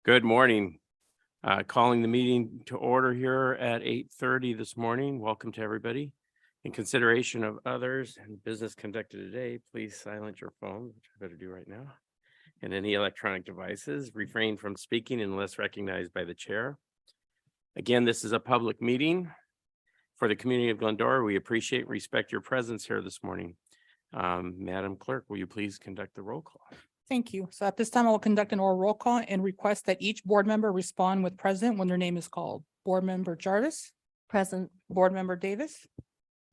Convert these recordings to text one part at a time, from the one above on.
Good morning. Calling the meeting to order here at 8:30 this morning. Welcome to everybody. In consideration of others and business conducted today, please silence your phone, which I better do right now. And any electronic devices, refrain from speaking unless recognized by the chair. Again, this is a public meeting for the community of Glendora. We appreciate and respect your presence here this morning. Madam Clerk, will you please conduct the roll call? Thank you. So at this time, I will conduct an oral roll call and request that each board member respond with present when their name is called. Board Member Jarvis, Present. Board Member Davis,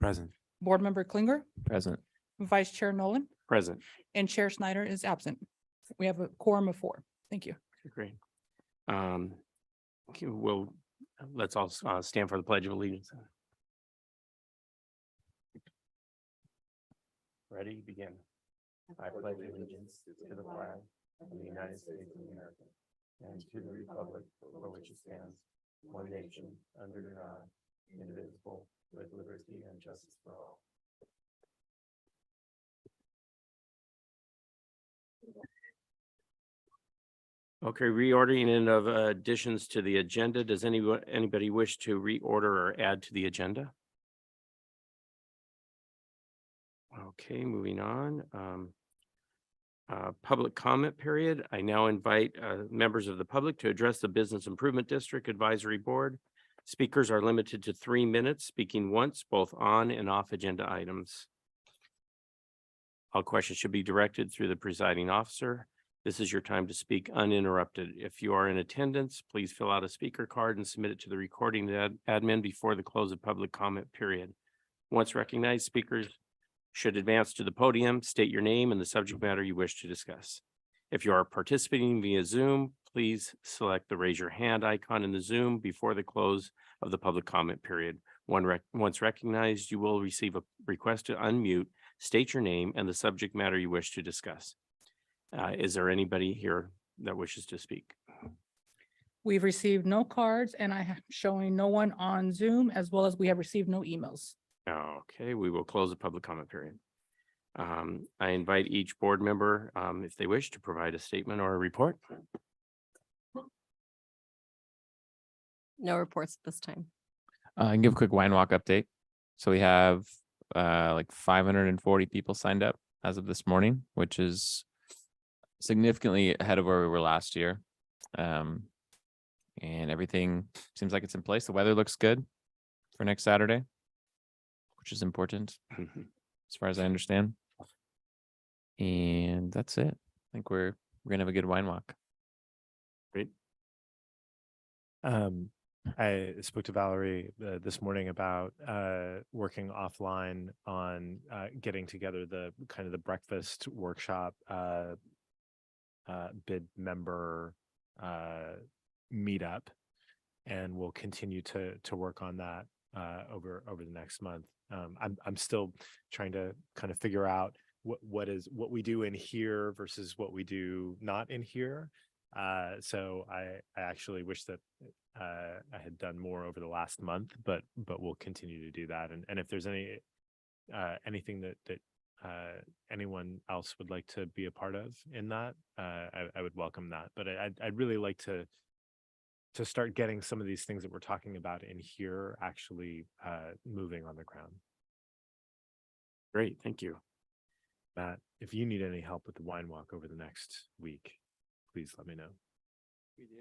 Present. Board Member Klinger, Present. Vice Chair Nolan, Present. and Chair Snyder is absent. We have a quorum of 4. Thank you. Great. Okay, let's all stand for the Pledge of Allegiance. Ready, begin. I pledge allegiance to the flag of the United States of America and to the republic for which it stands, one nation, under God, indivisible, with liberty and justice for all. Okay, reordering of additions to the agenda. Does anybody wish to reorder or add to the agenda? Okay, moving on. Public comment period. I now invite members of the public to address the Business Improvement District Advisory Board. Speakers are limited to 3 minutes, speaking once, both on and off agenda items. All questions should be directed through the presiding officer. This is your time to speak uninterrupted. If you are in attendance, please fill out a speaker card and submit it to the recording admin before the close of public comment period. Once recognized, speakers should advance to the podium, state your name and the subject matter you wish to discuss. If you are participating via Zoom, please select the raise your hand icon in the Zoom before the close of the public comment period. Once recognized, you will receive a request to unmute, state your name and the subject matter you wish to discuss. Is there anybody here that wishes to speak? We've received no cards and I am showing no one on Zoom, as well as we have received no emails. Okay, we will close the public comment period. I invite each board member, if they wish, to provide a statement or a report. No reports at this time. I can give a quick wine walk update. So we have like 540 people signed up as of this morning, which is significantly ahead of where we were last year. And everything seems like it's in place. The weather looks good for next Saturday, which is important as far as I understand. And that's it. I think we're gonna have a good wine walk. Great. I spoke to Valerie this morning about working offline on getting together the kind of the breakfast workshop bid member meetup, and we'll continue to work on that over the next month. I'm still trying to kind of figure out what we do in here versus what we do not in here. So I actually wish that I had done more over the last month, but we'll continue to do that. And if there's anything that anyone else would like to be a part of in that, I would welcome that. But I'd really like to start getting some of these things that we're talking about in here actually moving on the ground. Great, thank you. Matt, if you need any help with the wine walk over the next week, please let me know. We do.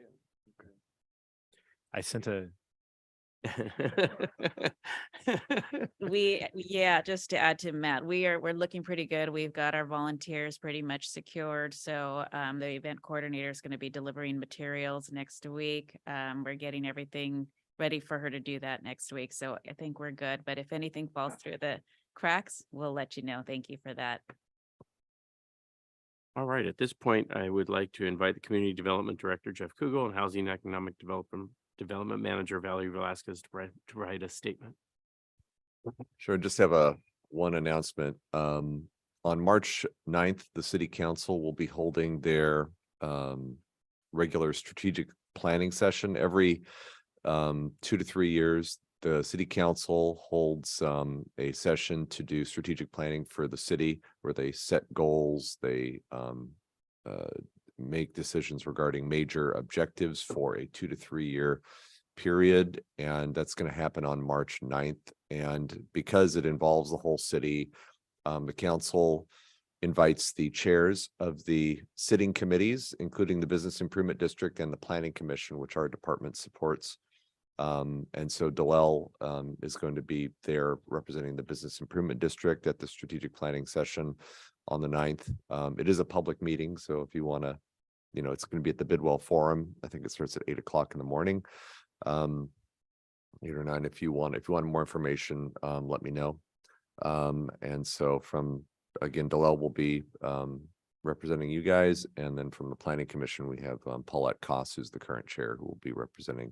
Okay. I sent a Just to add to Matt, we're looking pretty good. We've got our volunteers pretty much secured. So the event coordinator is going to be delivering materials next week. We're getting everything ready for her to do that next week. So I think we're good. But if anything falls through the cracks, we'll let you know. Thank you for that. All right, at this point, I would like to invite the Community Development Director, Jeff Kugel, and Housing and Economic Development Manager, Valerie Velasquez, to provide a statement. Sure, just have one announcement. On March 9th, the City Council will be holding their regular strategic planning session. Every 2 to 3 years, the City Council holds a session to do strategic planning for the city, where they set goals, they make decisions regarding major objectives for a 2 to 3 year period. And that's going to happen on March 9th. And because it involves the whole city, the council invites the chairs of the sitting committees, including the Business Improvement District and the Planning Commission, which our department supports. And so Dalel is going to be there representing the Business Improvement District at the strategic planning session on the 9th. It is a public meeting, so if you want to, it's going to be at the Bidwell Forum. I think it starts at 8 o'clock in the morning. 8 or 9. If you want more information, let me know. And so again, Dalel will be representing you guys, and then from the Planning Commission, we have Paulette Koss, who's the current chair, who will be representing.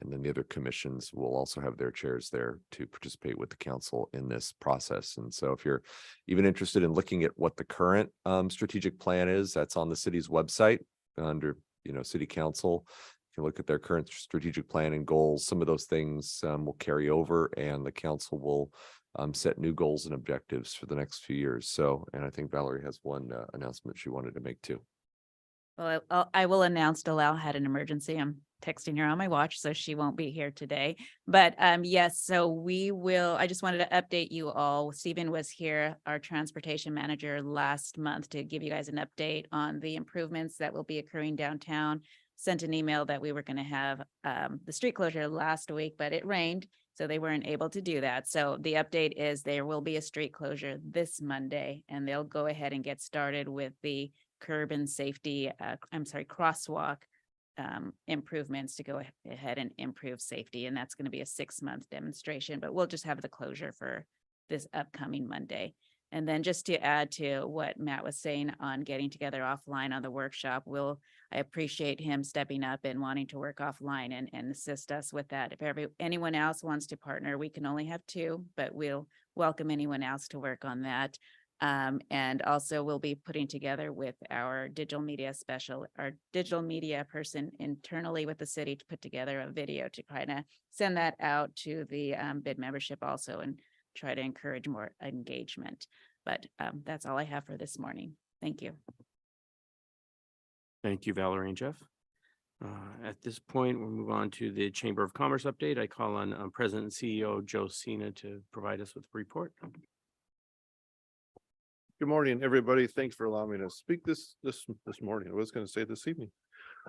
And then the other commissions will also have their chairs there to participate with the council in this process. And so if you're even interested in looking at what the current strategic plan is, that's on the city's website under, city council. You can look at their current strategic plan and goals. Some of those things will carry over, and the council will set new goals and objectives for the next few years. So, and I think Valerie has one announcement she wanted to make too. Well, I will announce Dalal had an emergency. I'm texting her on my watch, so she won't be here today. But yes, so I just wanted to update you all. Stephen was here, our transportation manager, last month to give you guys an update on the improvements that will be occurring downtown. Sent an email that we were going to have the street closure last week, but it rained, so they weren't able to do that. So the update is there will be a street closure this Monday, and they'll go ahead and get started with the curb and safety, crosswalk improvements to go ahead and improve safety. And that's going to be a 6-month demonstration, but we'll just have the closure for this upcoming Monday. And then just to add to what Matt was saying on getting together offline on the workshop, I appreciate him stepping up and wanting to work offline and assist us with that. If anyone else wants to partner, we can only have 2, but we'll welcome anyone else to work on that. And also we'll be putting together with our digital media person internally with the city to put together a video to kind of send that out to the bid membership also and try to encourage more engagement. But that's all I have for this morning. Thank you. Thank you, Valerie and Jeff. At this point, we'll move on to the Chamber of Commerce update. I call on President and CEO Joe Cena to provide us with a report. Good morning, everybody. Thanks for allowing me to speak this morning. I was going to say this evening.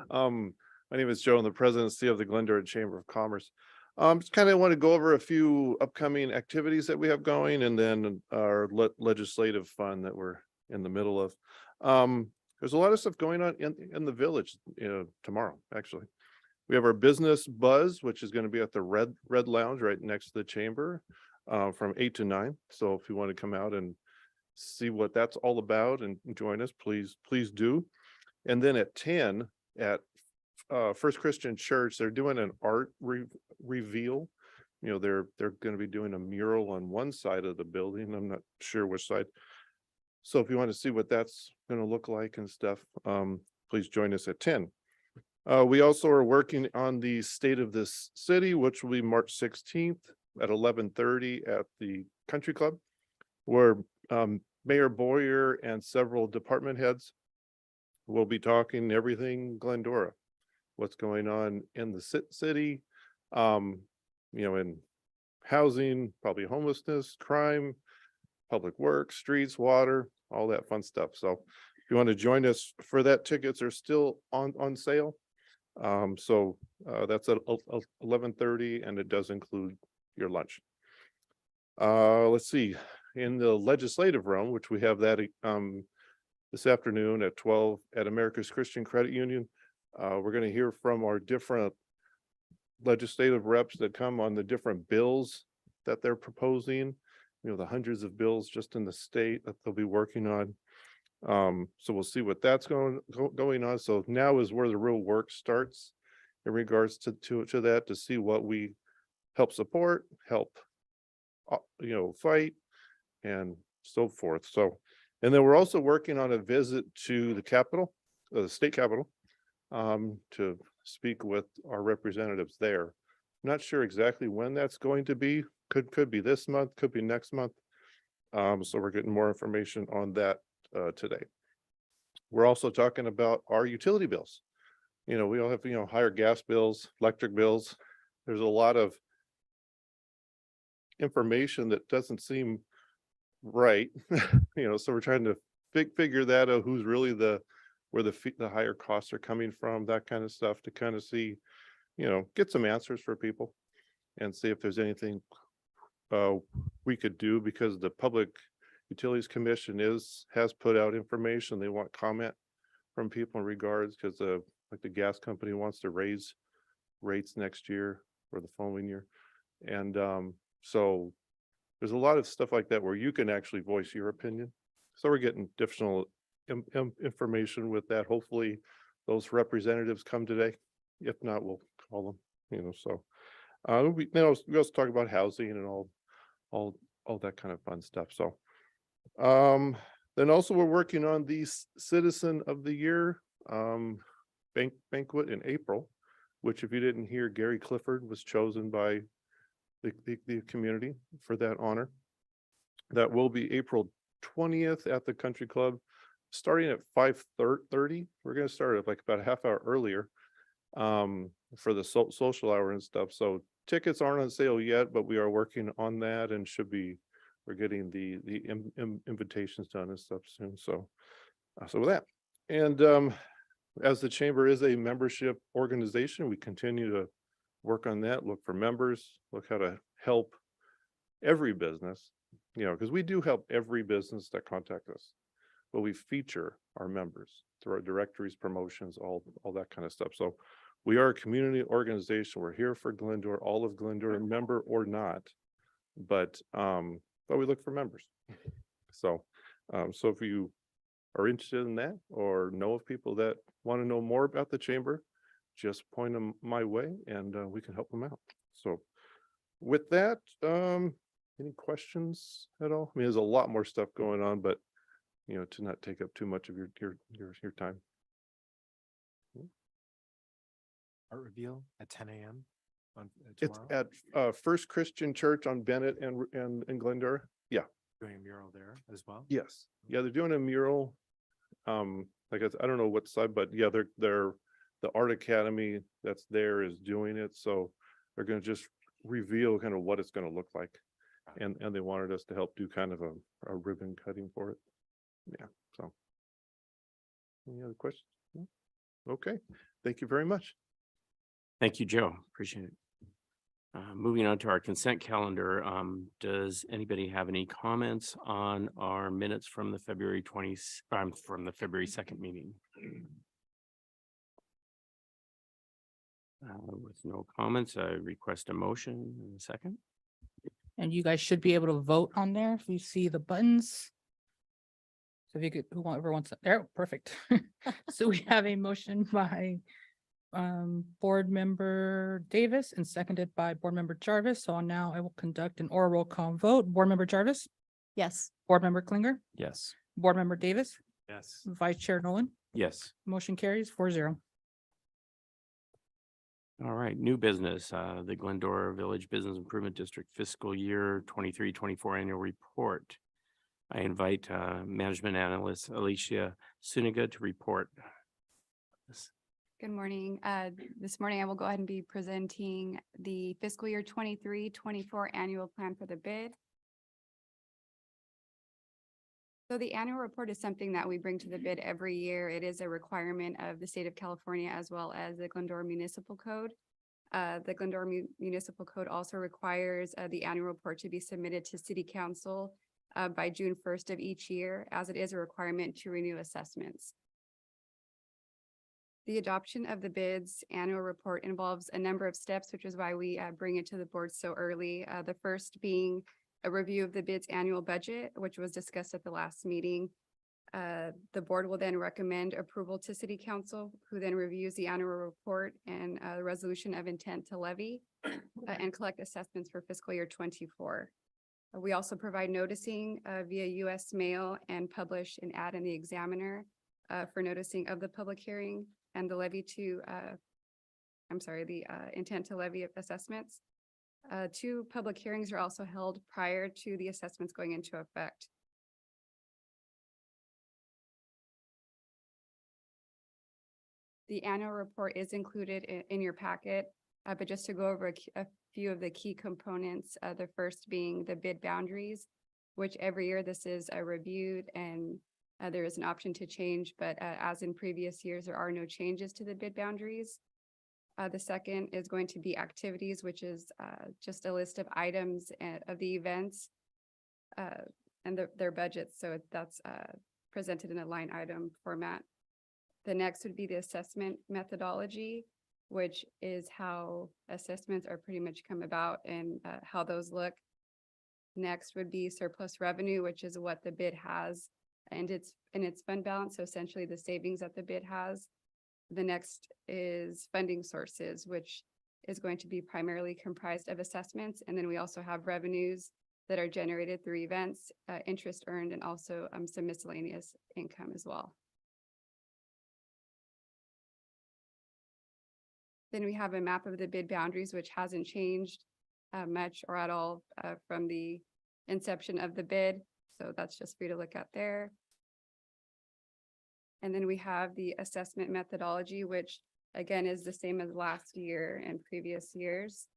My name is Joe. I'm the president and CEO of the Glendora Chamber of Commerce. Just kind of want to go over a few upcoming activities that we have going, and then our legislative fund that we're in the middle of. There's a lot of stuff going on in the village, tomorrow, actually. We have our business buzz, which is going to be at the Red Lounge right next to the chamber from 8 to 9. So if you want to come out and see what that's all about and join us, please do. And then at 10 at First Christian Church, they're doing an art reveal. They're going to be doing a mural on one side of the building. I'm not sure which side. So if you want to see what that's going to look like and stuff, please join us at 10. We also are working on the State of this City, which will be March 16th at 11:30 at the Country Club, where Mayor Boyer and several department heads will be talking everything Glendora, what's going on in the city, in housing, probably homelessness, crime, public works, streets, water, all that fun stuff. So if you want to join us for that, tickets are still on sale. So that's at 11:30, and it does include your lunch. Let's see. In the legislative realm, which we have that this afternoon at 12 at America's Christian Credit Union, we're going to hear from our different legislative reps that come on the different bills that they're proposing, the hundreds of bills just in the state that they'll be working on. So we'll see what that's going on. So now is where the real work starts in regards to that, to see what we help support, help, fight, and so forth. So, and then we're also working on a visit to the Capitol, the state Capitol, to speak with our representatives there. I'm not sure exactly when that's going to be. Could be this month, could be next month. So we're getting more information on that today. we're also talking about our utility bills. You know, we all have, you know, higher gas bills, electric bills. There's a lot of information that doesn't seem right, you know, so we're trying to figure that out, who's really where the higher costs are coming from, that kind of stuff, to kind of see, you know, get some answers for people and see if there's anything we could do, because the Public Utilities Commission has put out information. They want comment from people in regards, because like the gas company wants to raise rates next year or the following year. And so there's a lot of stuff like that where you can actually voice your opinion. So we're getting additional information with that. Hopefully those representatives come today. If not, we'll call them, you know, so. We also talk about housing and all that kind of fun stuff. So then also we're working on the Citizen of the Year banquet in April, which, if you didn't hear, Gary Clifford was chosen by the community for that honor. That will be April 20th at the Country Club, starting at 5:30. We're going to start at like about a half hour earlier for the social hour and stuff. So tickets aren't on sale yet, but we are working on that, and we're getting the invitations done and stuff soon. So with that, and as the chamber is a membership organization, we continue to work on that, look for members, look how to help every business, you know, because we do help every business that contact us, but we feature our members through our directories, promotions, all that kind of stuff. So we are a community organization. We're here for Glendora, all of Glendora, member or not, but we look for members. So if you are interested in that, or know of people that want to know more about the chamber, just point them my way, and we can help them out. So with that, any questions at all? I mean, there's a lot more stuff going on, but you know, to not take up too much of your time. Art reveal at 10 a.m. on It's tomorrow. at First Christian Church on Bennett and Glendora. Yeah. Doing a mural there as well. Yes. Yeah, they're doing a mural. Like I don't know what side, but yeah, they're the Art Academy that's there is doing it. So they're going to just reveal kind of what it's going to look like. And they wanted us to help do kind of a ribbon cutting for it. Yeah. So any other questions? No? Okay. Thank you very much. Thank you, Joe. Appreciate it. Moving on to our consent calendar. Does anybody have any comments on our minutes from the February 2nd meeting? With no comments, I request a motion in a second. And you guys should be able to vote on there if you see the buttons. So if you could, whoever wants it, there, perfect. So we have a motion by Board Member Davis and seconded by Board Member Jarvis. So now I will conduct an oral roll call vote. Board Member Jarvis, Yes. Board Member Klinger, Yes. Board Member Davis, Yes. Vice Chair Nolan, Yes. motion carries 4-0. All right, new business, the Glendora Village Business Improvement District fiscal year 23-24 annual report. I invite Management Analyst Alicia Suniga to report. Good morning. This morning I will go ahead and be presenting the fiscal year 23-24 annual plan for the bid. So the annual report is something that we bring to the bid every year. It is a requirement of the state of California as well as the Glendora Municipal Code. The Glendora Municipal Code also requires the annual report to be submitted to City Council by June 1st of each year, as it is a requirement to renew assessments. The adoption of the bid's annual report involves a number of steps, which is why we bring it to the board so early. The first being a review of the bid's annual budget, which was discussed at the last meeting. The board will then recommend approval to City Council, who then reviews the annual report and a resolution of intent to levy and collect assessments for fiscal year 24. We also provide noticing via US mail and publish an ad in the Examiner for noticing of the public hearing and the levy to, the intent to levy assessments. 2 public hearings are also held prior to the assessments going into effect. The annual report is included in your packet, but just to go over a few of the key components, the first being the bid boundaries, which every year this is reviewed and there is an option to change, but as in previous years, there are no changes to the bid boundaries. The second is going to be activities, which is just a list of items of the events and their budgets. So that's presented in a line item format. The next would be the assessment methodology, which is how assessments are pretty much come about and how those look. Next would be surplus revenue, which is what the bid has and its fund balance. So essentially the savings that the bid has. The next is funding sources, which is going to be primarily comprised of assessments. And then we also have revenues that are generated through events, interest earned, and also some miscellaneous income as well. Then we have a map of the bid boundaries, which hasn't changed much or at all from the inception of the bid. So that's just for you to look at there. And then we have the assessment methodology, which again is the same as last year and previous years.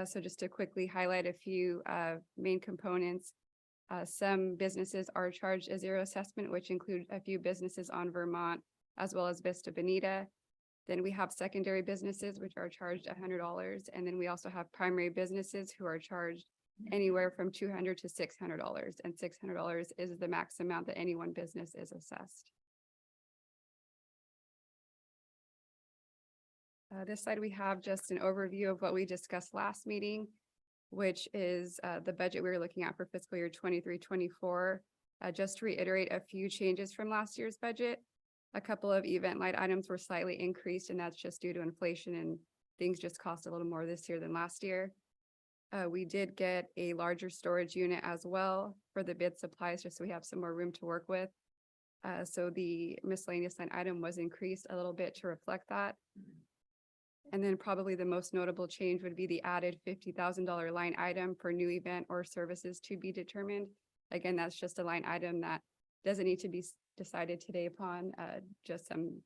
So just to quickly highlight a few main components. Some businesses are charged a zero assessment, which include a few businesses on Vermont, as well as Vista Bonita. Then we have secondary businesses, which are charged $100. And then we also have primary businesses who are charged anywhere from $200 to $600. And $600 is the max amount that any one business is assessed. This slide, we have just an overview of what we discussed last meeting, which is the budget we were looking at for fiscal year 23-24. Just to reiterate a few changes from last year's budget. A couple of event line items were slightly increased, and that's just due to inflation and things just cost a little more this year than last year. We did get a larger storage unit as well for the bid supplies, just so we have some more room to work with. So the miscellaneous line item was increased a little bit to reflect that. And then probably the most notable change would be the added $50,000 line item for new event or services to be determined. Again, that's just a line item that doesn't need to be decided today upon, just an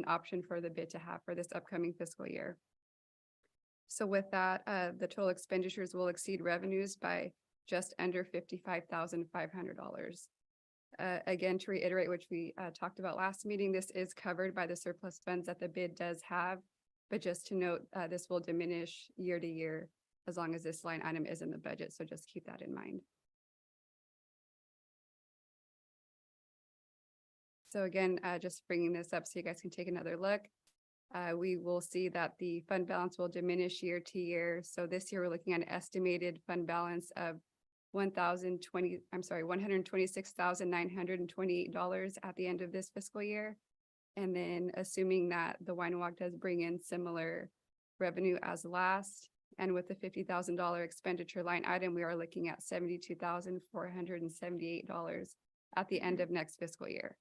option for the bid to have for this upcoming fiscal year. So with that, the total expenditures will exceed revenues by just under $55,500. Again, to reiterate, which we talked about last meeting, this is covered by the surplus funds that the bid does have. But just to note, this will diminish year to year as long as this line item is in the budget. So just keep that in mind. So again, just bringing this up so you guys can take another look. We will see that the fund balance will diminish year to year. So this year we're looking at an estimated fund balance of $126,928 at the end of this fiscal year. And then assuming that the Wine Walk does bring in similar revenue as last, and with the $50,000 expenditure line item, we are looking at $72,478 at the end of next fiscal year.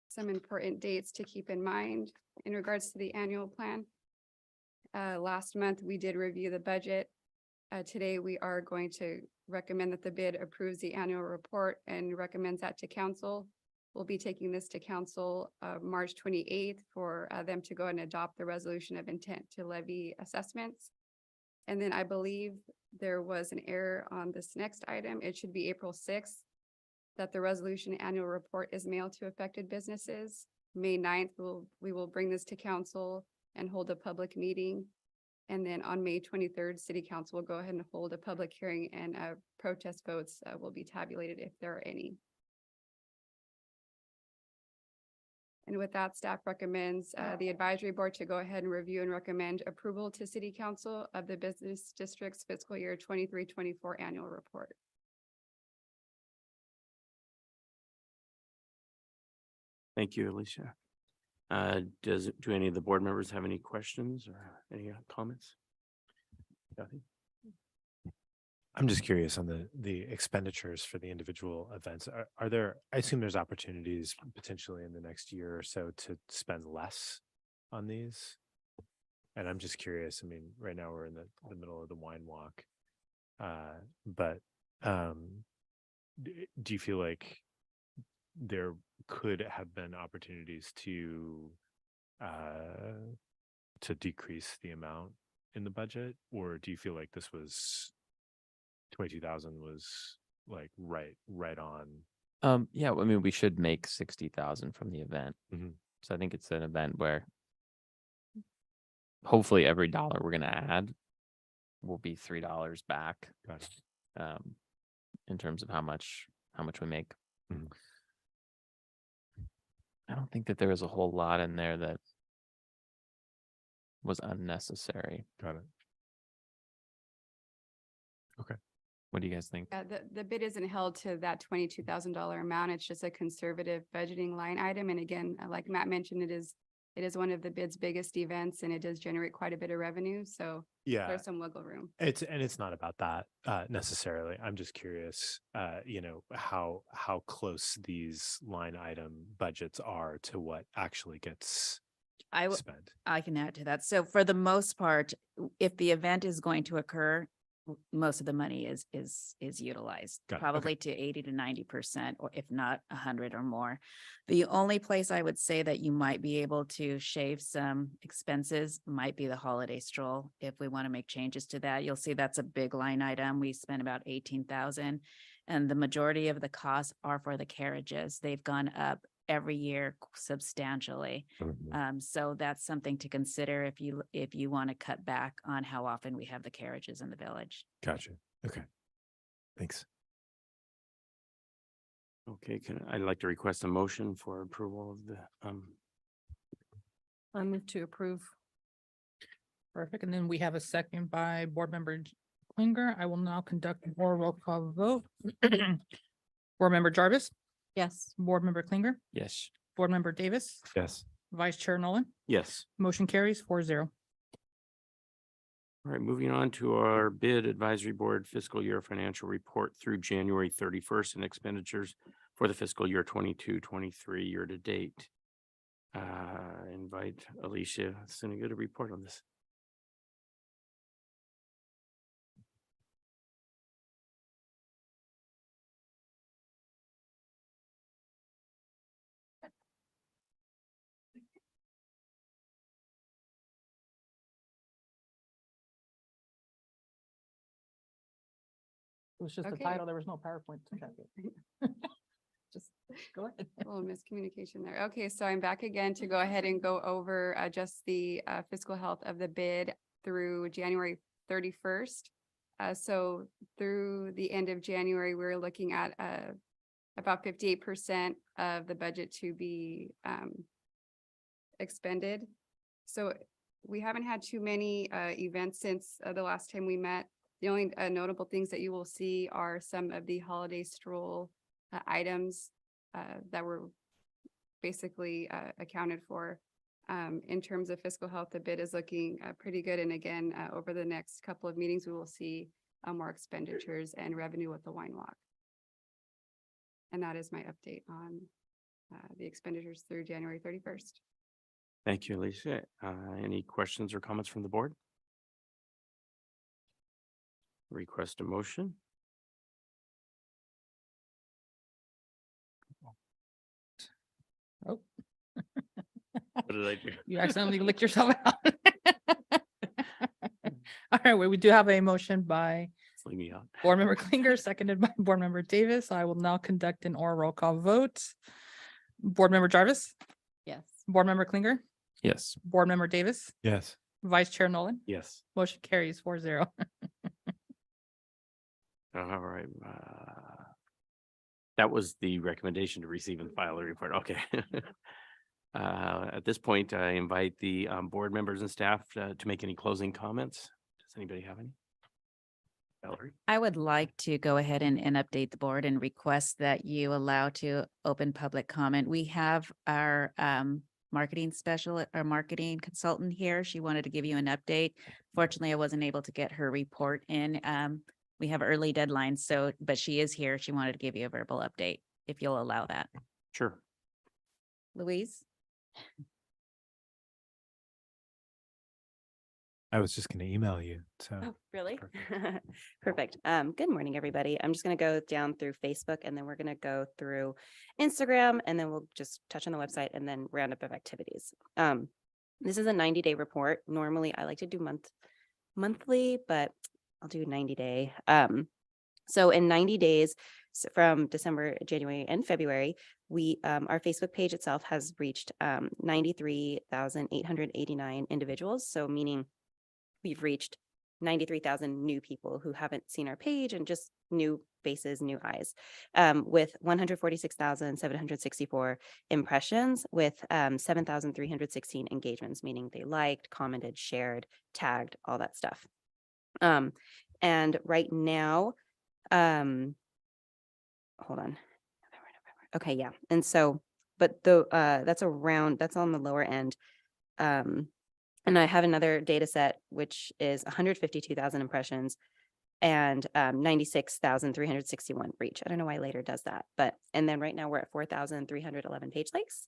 Some important dates to keep in mind in regards to the annual plan. Last month, we did review the budget. Today, we are going to recommend that the bid approves the annual report and recommends that to council. We'll be taking this to council March 28th for them to go and adopt the resolution of intent to levy assessments. And then I believe there was an error on this next item. It should be April 6th that the resolution annual report is mailed to affected businesses. May 9th, we will bring this to council and hold a public meeting. And then on May 23rd, City Council will go ahead and hold a public hearing, and protest votes will be tabulated if there are any. And with that, staff recommends the advisory board to go ahead and review and recommend approval to City Council of the Business District's fiscal year 23-24 annual report. Thank you, Alicia. Do any of the board members have any questions or any comments? Kathy? I'm just curious on the expenditures for the individual events. Are there, I assume there's opportunities potentially in the next year or so to spend less on these? And I'm just curious, I mean, right now we're in the middle of the Wine Walk. But do you feel like there could have been opportunities to decrease the amount in the budget, or do you feel like this was 22,000 was like right on? Yeah, I mean, we should make 60,000 from the event. Mhm. So I think it's an event where hopefully every dollar we're gonna add will be $3 back. Got it. In terms of how much we make. Mhm. I don't think that there was a whole lot in there that was unnecessary. Got it. What do you guys think? The bid isn't held to that $22,000 amount. It's just a conservative budgeting line item. And again, like Matt mentioned, it is one of the bid's biggest events and it does generate quite a bit of revenue. So Yeah. there's some wiggle room. It's not about that necessarily. I'm just curious, how close these line item budgets are to what actually gets spent. I can add to that. So for the most part, if the event is going to occur, most of the money is utilized, Got it. Okay. probably to 80 to 90%, or if not 100 or more. The only place I would say that you might be able to shave some expenses might be the holiday stroll. If we want to make changes to that, you'll see that's a big line item. We spent about 18,000, and the majority of the costs are for the carriages. They've gone up every year substantially. So that's something to consider if you want to cut back on how often we have the carriages in the village. Gotcha. Okay. Thanks. Okay, I'd like to request a motion for approval of the, I move to approve. Perfect. And then we have a second by Board Member Klinger. I will now conduct a roll call vote. Board Member Jarvis, Yes. Board Member Klinger, Yes. Board Member Davis, Yes. Vice Chair Nolan. yes. Motion carries 4-0. All right, moving on to our bid advisory board fiscal year financial report through January 31st and expenditures for the fiscal year 22-23 year to date. Invite Alicia Suniga to report on this. It was just the Okay. title. There was no PowerPoint. Just go ahead. A little miscommunication there. Okay, so I'm back again to go ahead and go over just the fiscal health of the bid through January 31st. So through the end of January, we're looking at about 58% of the budget to be expended. So we haven't had too many events since the last time we met. The only notable things that you will see are some of the holiday stroll items that were basically accounted for. In terms of fiscal health, the bid is looking pretty good. And again, over the next couple of meetings, we will see more expenditures and revenue with the wine walk. And that is my update on the expenditures through January 31st. Thank you, Alicia. Any questions or comments from the board? Request a motion. Oh. What did I do? You accidentally licked yourself out. All right, well, we do have a motion by Just leave me out. Board Member Klinger, seconded by Board Member Davis. I will now conduct an oral roll call vote. Board Member Jarvis, Yes. Board Member Klinger, Yes. Board Member Davis, Yes. Vice Chair Nolan. Yes. Motion carries 4-0. All right. That was the recommendation to receive and file a report. Okay. At this point, I invite the board members and staff to make any closing comments. Does anybody have any? Valerie? I would like to go ahead and update the board and request that you allow to open public comment. We have our marketing consultant here. She wanted to give you an update. Fortunately, I wasn't able to get her report in. We have early deadlines, but she is here. She wanted to give you a verbal update, if you'll allow that. Sure. Louise? I was just going to email you. So Oh, really? perfect. Perfect. Good morning, everybody. I'm just gonna go down through Facebook and then we're gonna go through Instagram and then we'll just touch on the website and then roundup of activities. This is a 90-day report. Normally I like to do monthly, but I'll do 90-day. So in 90 days from December, January and February, we, our Facebook page itself has reached 93,889 individuals. So meaning we've reached 93,000 new people who haven't seen our page and just new faces, new eyes, with 146,764 impressions with 7,316 engagements, meaning they liked, commented, shared, tagged, all that stuff. And right now, hold on. Okay, yeah. And so, but that's on the lower end. And I have another data set, which is 152,000 impressions and 96,361 reach. I don't know why later does that, and then right now we're at 4,311 page likes.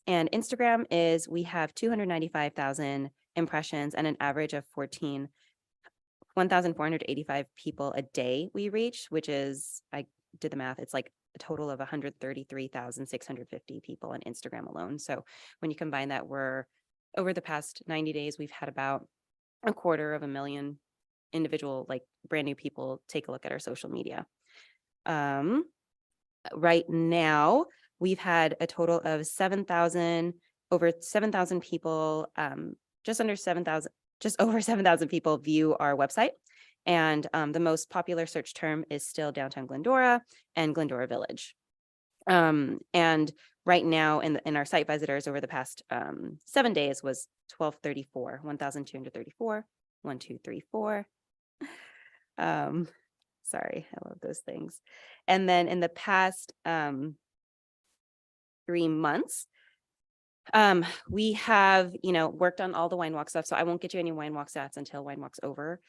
And Instagram is, we have 295,000 impressions and an average of 1,485 people a day we reach, which is, I did the math, it's like a total of 133,650 people on Instagram alone. So when you combine that, over the past 90 days, we've had about 250,000 individual, like brand new people take a look at our social media. Right now, we've had a total of over 7,000 people, just over 7,000 people view our website. And the most popular search term is still downtown Glendora and Glendora Village. And right now in our site visitors over the past 7 days was 1,234, 1,234. Sorry, I love those things. And then in the past 3 months, we have, worked on all the wine walk stuff. So I won't get you any wine walk stats until wine walk's over.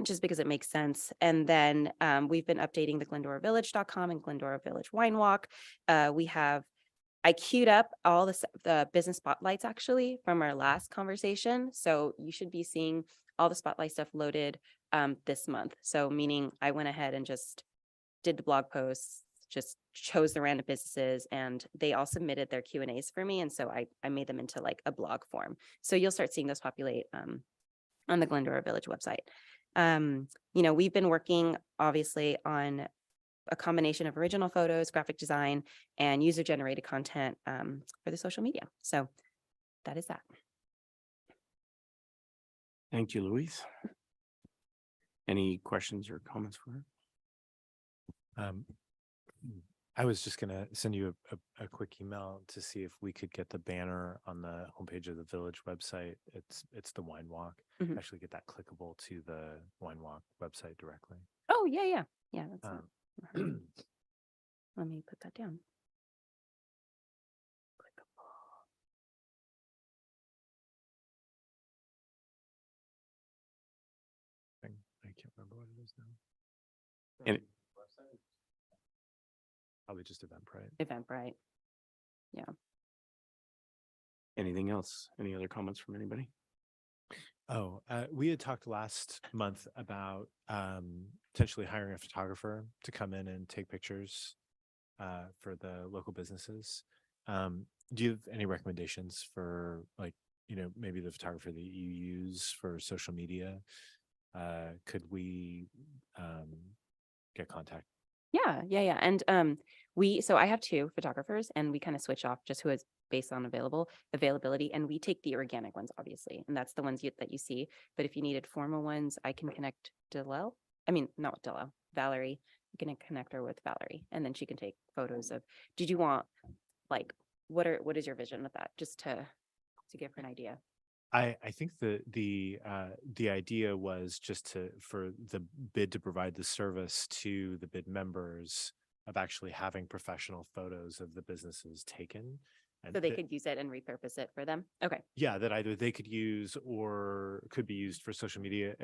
Just because it makes sense. And then we've been updating the GlendoraVillage.com and Glendora Village Wine Walk. I queued up all the business spotlights actually from our last conversation. So you should be seeing all the spotlight stuff loaded this month. So meaning I went ahead and just did the blog posts, just chose the random businesses, and they all submitted their Q&As for me. And so I made them into like a blog form. So you'll start seeing those populate on the Glendora Village website. We've been working obviously on a combination of original photos, graphic design, and user-generated content for the social media. So that is that. Thank you, Louise. Any questions or comments for her? I was just going to send you a quick email to see if we could get the banner on the homepage of the village website. It's the Wine Walk. Mhm. Actually get that clickable to the Wine Walk website directly. Oh, yeah. That's Um, let me put that down. I can't remember what it is now. And Probably just Eventbrite. Eventbrite. anything else? Any other comments from anybody? Oh, we had talked last month about potentially hiring a photographer to come in and take pictures for the local businesses. Do you have any recommendations for maybe the photographer that you use for social media? Could we get contact? Yeah. And so I have 2 photographers and we kind of switch off just who is based on availability. And we take the organic ones, obviously. And that's the ones that you see. But if you needed formal ones, I can connect Valerie. You can connect her with Valerie and then she can take photos of, did you want what is your vision with that? Just to give her an idea. I think the idea was just for the bid to provide the service to the bid members of actually having professional photos of the businesses taken. And So they could use it and repurpose it for them. Okay. yeah, that either they could use or could be used for social media.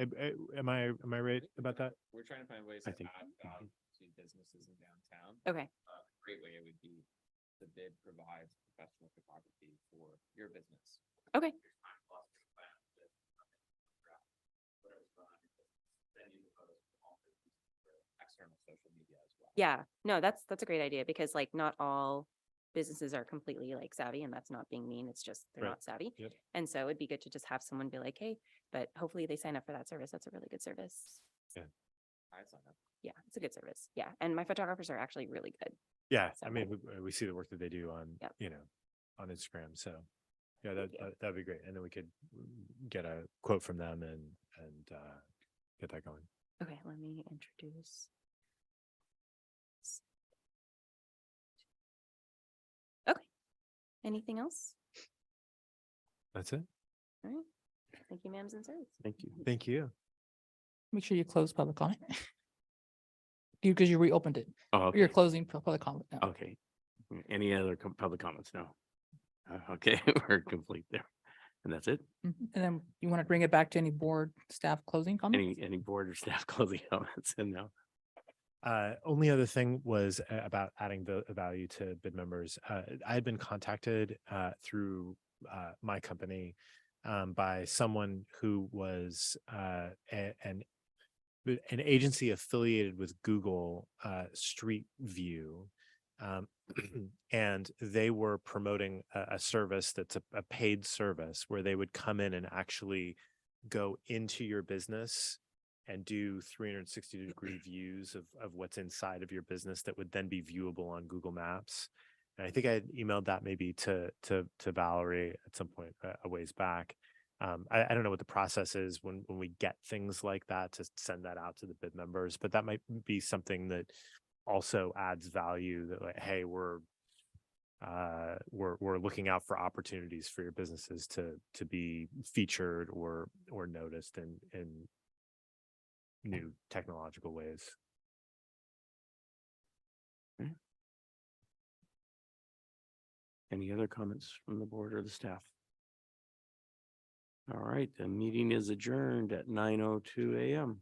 Am I right about that? We're trying to find ways I to think- add value to businesses in downtown. Okay. A great way would be the bid provides professional photography for your business. Okay. Yeah, no, that's a great idea because like not all businesses are completely like savvy and that's not being mean. It's just they're Right. not savvy. Yep. And so it'd be good to just have someone be like, hey, but hopefully they sign up for that service. That's a really good service. Yeah. Yeah, it's a good service. Yeah. And my photographers are actually really good. Yeah, So- I mean, we see the work that they do on, Yep. you know, on Instagram. So yeah, Thank you. that'd be great. And then we could get a quote from them and get that going. Okay, let me introduce. Okay. Anything else? That's it. All right. Thank you, ma'ams and sirs. Thank you. Thank you. Make sure you close public comment. Because you reopened it. Oh, You're okay. closing public comment now. Okay. Any other public comments? No. Okay, we're complete there. And that's it? Mhm. And then you want to bring it back to any board staff closing comments? Any board or staff closing comments? And no. Only other thing was about adding the value to bid members. I had been contacted through my company by someone who was an agency affiliated with Google Street View. And they were promoting a service that's a paid service where they would come in and actually go into your business and do 360-degree views of what's inside of your business that would then be viewable on Google Maps. And I think I had emailed that maybe to Valerie at some point a ways back. I don't know what the process is when we get things like that to send that out to the bid members, but that might be something that also adds value that like, hey, we're looking out for opportunities for your businesses to be featured or noticed in new technological ways. Any other comments from the board or the staff? All right, the meeting is adjourned at 9:02 a.m.